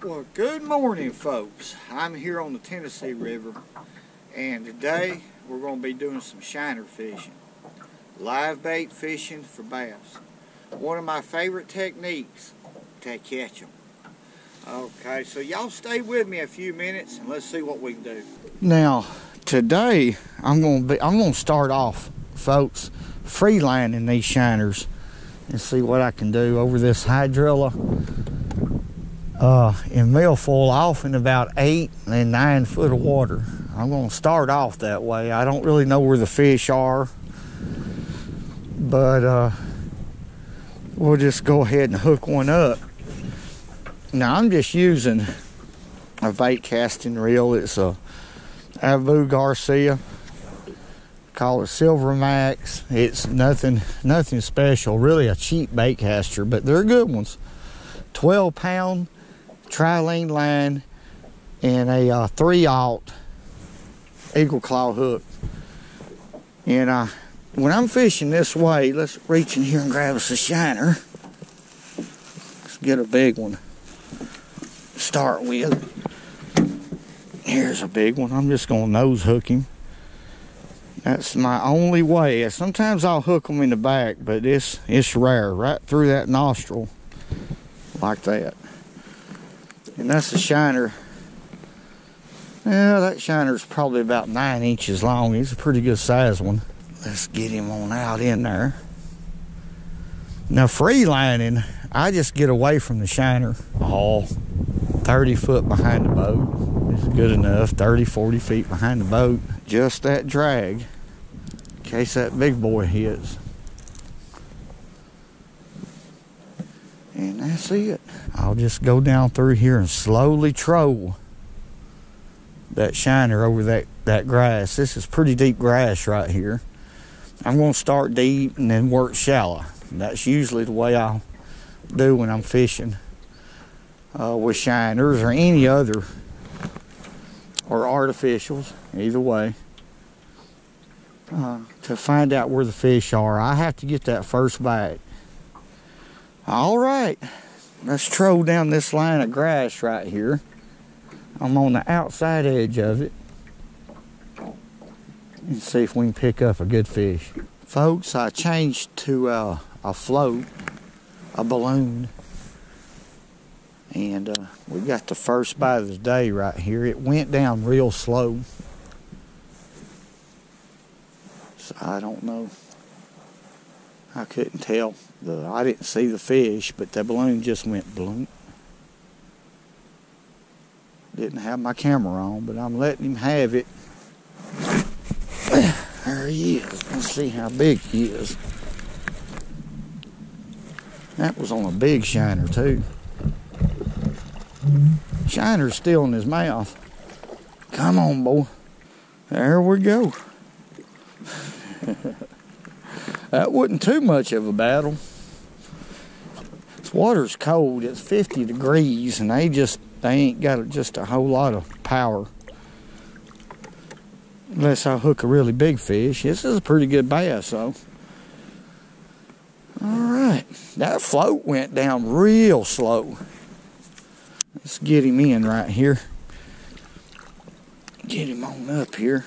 Well, good morning, folks. I'm here on the Tennessee River, and today we're going to be doing some shiner fishing. Live bait fishing for bass. One of my favorite techniques to catch them. Okay, so y'all stay with me a few minutes and let's see what we can do. Now, today I'm going to start off, folks, freelining these shiners and see what I can do over this hydrilla in milfoil off in about 8 and 9 foot of water. I'm going to start off that way. I don't really know where the fish are, but we'll just go ahead and hook one up. Now I'm just using a bait casting reel. It's a Abu Garcia, call it Silver Max. It's nothing special, really a cheap bait caster, but they're good ones. 12-pound trilene line and a 3/0 eagle claw hook. And when I'm fishing this way, let's reach in here and grab us a shiner. Let's get a big one to start with. Here's a big one. I'm just gonna nose hook him. That's my only way. Sometimes I'll hook them in the back, but it's rare. Right through that nostril, like that. And that's a shiner. Yeah, that shiner's probably about 9 inches long. He's a pretty good size one. Let's get him on out in there. Now, free lining, I just get away from the shiner. 30 foot behind the boat is good enough. 30, 40 feet behind the boat. Just that drag in case that big boy hits. And that's it. I'll just go down through here and slowly troll that shiner over that grass. This is pretty deep grass right here. I'm going to start deep and then work shallow. And that's usually the way I'll do when I'm fishing with shiners or any other, or artificials, either way. To find out where the fish are, I have to get that first bite. All right, let's troll down this line of grass right here. I'm on the outside edge of it and see if we can pick up a good fish. Folks, I changed to a float, a balloon, and we got the first bite of the day right here. It went down real slow, so I don't know. I couldn't tell. I didn't see the fish, but the balloon just went bloom. Didn't have my camera on, but I'm letting him have it. There he is. Let's see how big he is. That was on a big shiner too. Shiner's still in his mouth. Come on, boy. There we go. That wasn't too much of a battle. This water's cold. It's 50 degrees, and they ain't got just a whole lot of power. Unless I hook a really big fish. This is a pretty good bass, though. Alright. That float went down real slow. Let's get him in right here. Get him on up here.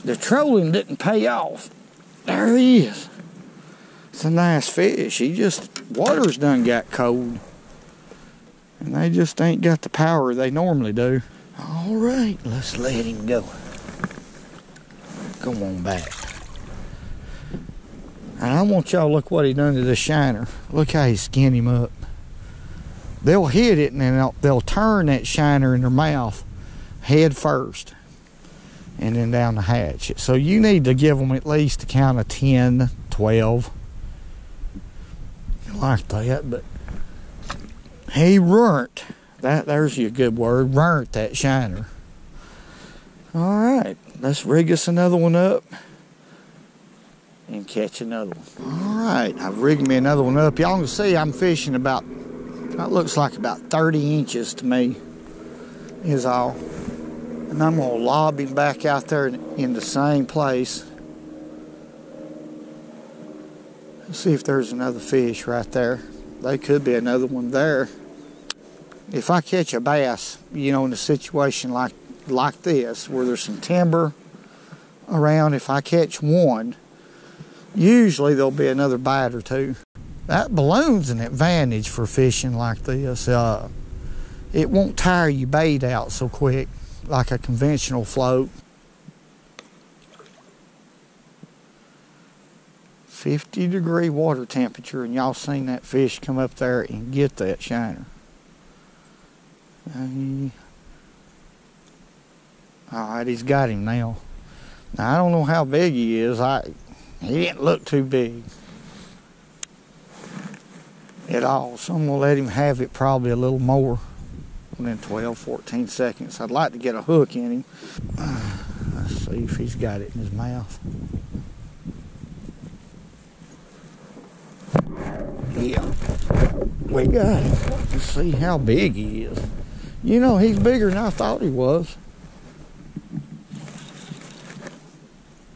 The trolling didn't pay off. There he is. It's a nice fish. Water's done got cold. And they just ain't got the power they normally do. All right, let's let him go. Come on back. And I want y'all to look what he done to this shiner. Look how he skinned him up. They'll hit it and then they'll turn that shiner in their mouth head first and then down the hatch. So you need to give them at least a count of 10, 12. Like that, but he runt. There's your good word. Runt that shiner. All right, let's rig us another one up and catch another one. All right, I've rigged me another one up. Y'all can see I'm fishing about, that looks like about 30 inches to me is all. And I'm gonna lob him back out there in the same place. Let's see if there's another fish right there. There could be another one there. if I catch a bass, you know, in a situation like this, where there's some timber around, if I catch one, usually there'll be another bite or two. That balloon's an advantage for fishing like this. It won't tire your bait out so quick like a conventional float. 50-degree water temperature, and y'all seen that fish come up there and get that shiner. Alright, he's got him now. Now I don't know how big he is. He didn't look too big at all, so I'm gonna let him have it probably a little more than 12-14 seconds. I'd like to get a hook in him. Let's see if he's got it in his mouth. Yeah, we got him. Let's see how big he is. You know, he's bigger than I thought he was.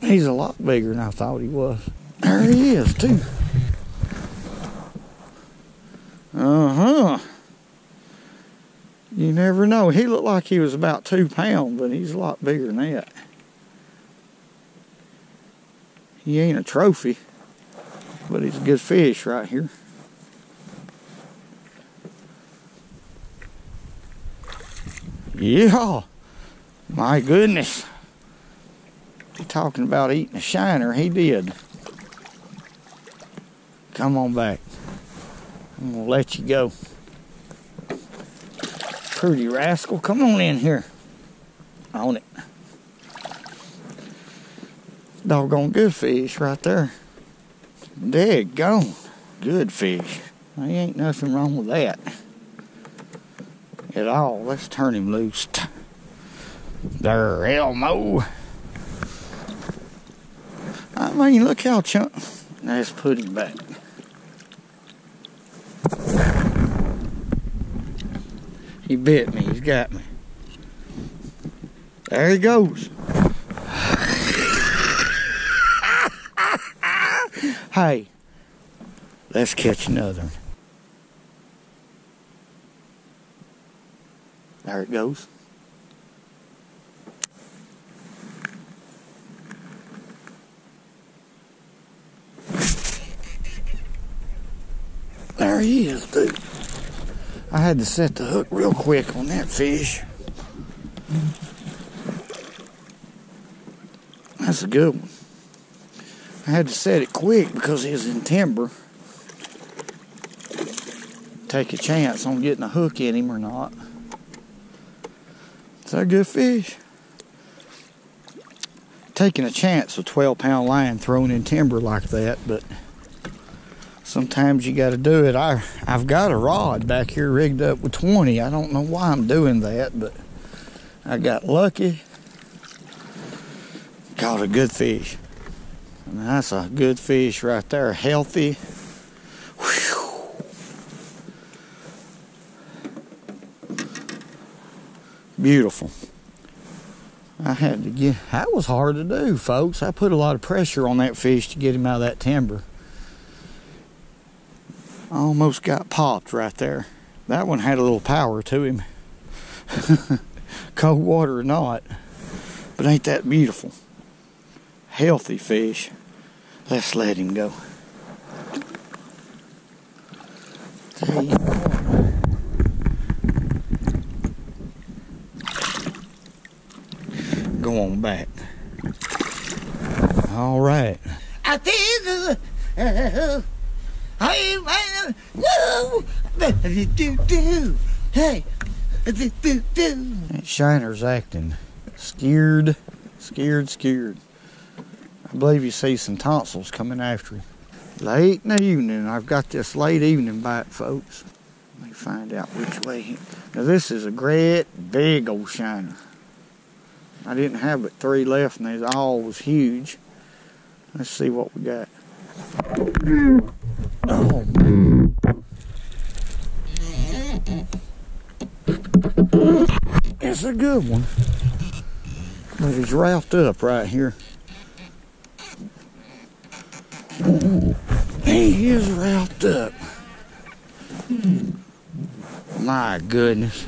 He's a lot bigger than I thought he was. There he is, too. You never know. He looked like he was about 2 pounds, but he's a lot bigger than that. He ain't a trophy, but he's a good fish right here. Yeah, my goodness. You're talking about eating a shiner, he did. Come on back. I'm gonna let you go. Pretty rascal, come on in here. On it. Doggone good fish right there. Daggone good fish. There ain't nothing wrong with that at all. Let's turn him loose. There, Elmo. I mean, look how chunky. Let's put him back. He bit me. He's got me. There he goes. Hey, let's catch another one. There it goes. There he is, dude. I had to set the hook real quick on that fish. That's a good one. I had to set it quick because he was in timber. Take a chance on getting a hook in him or not. Is that a good fish? Taking a chance with 12-pound line thrown in timber like that, but sometimes you got to do it. I've got a rod back here rigged up with 20. I don't know why I'm doing that, but I got lucky. Caught a good fish. And that's a good fish right there. Healthy. Whew. Beautiful. That was hard to do, folks. I put a lot of pressure on that fish to get him out of that timber. Almost got popped right there. That one had a little power to him. Cold water or not. But ain't that beautiful? Healthy fish. Let's let him go. There you go. Go on back. All right. I feel good. Hey, that shiner's acting scared. I believe you see some tonsils coming after him. Late in the evening. I've got this late evening bite, folks. Let me find out which way. Now this is a great big old shiner. I didn't have but 3 left, and they all was huge. Let's see what we got. Oh. It's a good one. But he's wrapped up right here. He is wrapped up. My goodness.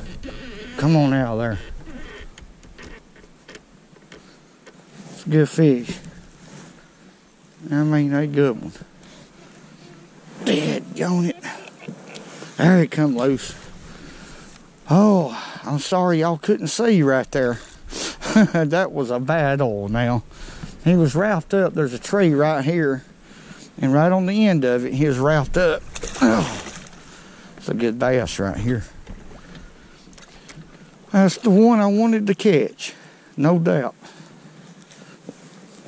Come on out of there. It's a good fish. I mean, a good one. Daggone it. There he come loose. Oh, I'm sorry y'all couldn't see right there. That was a bad old now. He was wrapped up. There's a tree right here. And right on the end of it, he was wrapped up. Oh, it's a good bass right here. That's the one I wanted to catch. No doubt.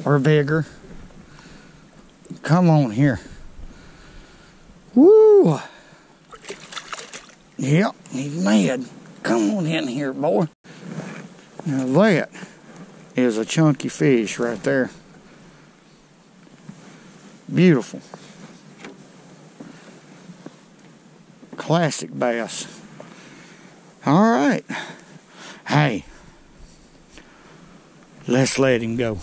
Or bigger. Come on here. Woo! Yep, he's mad. Come on in here, boy. Now that is a chunky fish right there. Beautiful. Classic bass. All right. Hey, let's let him go.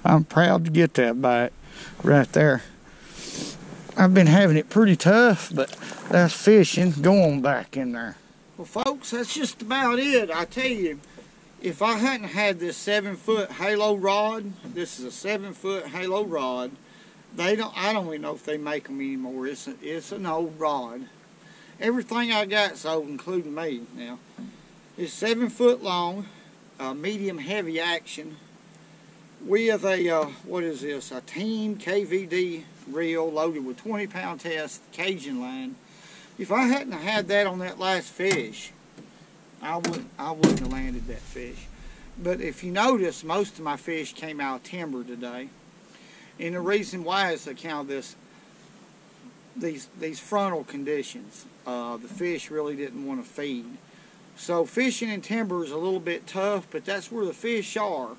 I'm proud to get that bite right there. I've been having it pretty tough, but that's fishing. Go on back in there. Well, folks, that's just about it. I tell you, if I hadn't had this 7-foot halo rod, this is a 7-foot halo rod. I don't even know if they make them anymore. It's an old rod. Everything I got's old, including me. Now, it's 7 foot long, medium heavy action, with a what is this? A Team KVD reel loaded with 20-pound test Cajun line. If I hadn't had that on that last fish, I wouldn't have landed that fish. But if you notice, most of my fish came out of timber today, and the reason why is account of these frontal conditions. The fish really didn't want to feed. So fishing in timber is a little bit tough, but that's where the fish are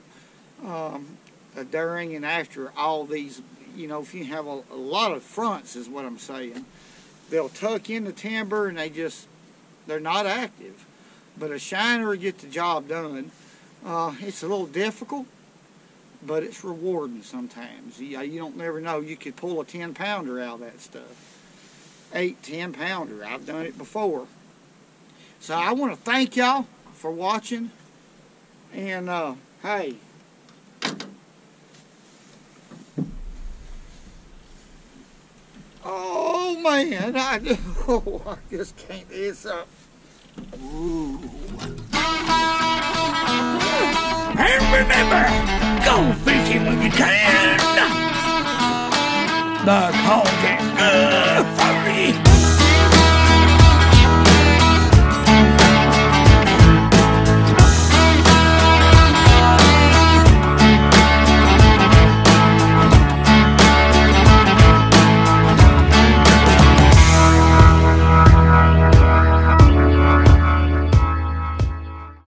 during and after all these. You know, if you have a lot of fronts, is what I'm saying, they'll tuck in the timber and they're not active. But a shiner will get the job done. It's a little difficult, but it's rewarding sometimes. You don't never know. You could pull a 10-pounder out of that stuff. 8-10-pounder. I've done it before. So I want to thank y'all for watching. And hey, oh man, I just can't. It's up. Ooh. And remember, go fishing when you can. The call gets good for you.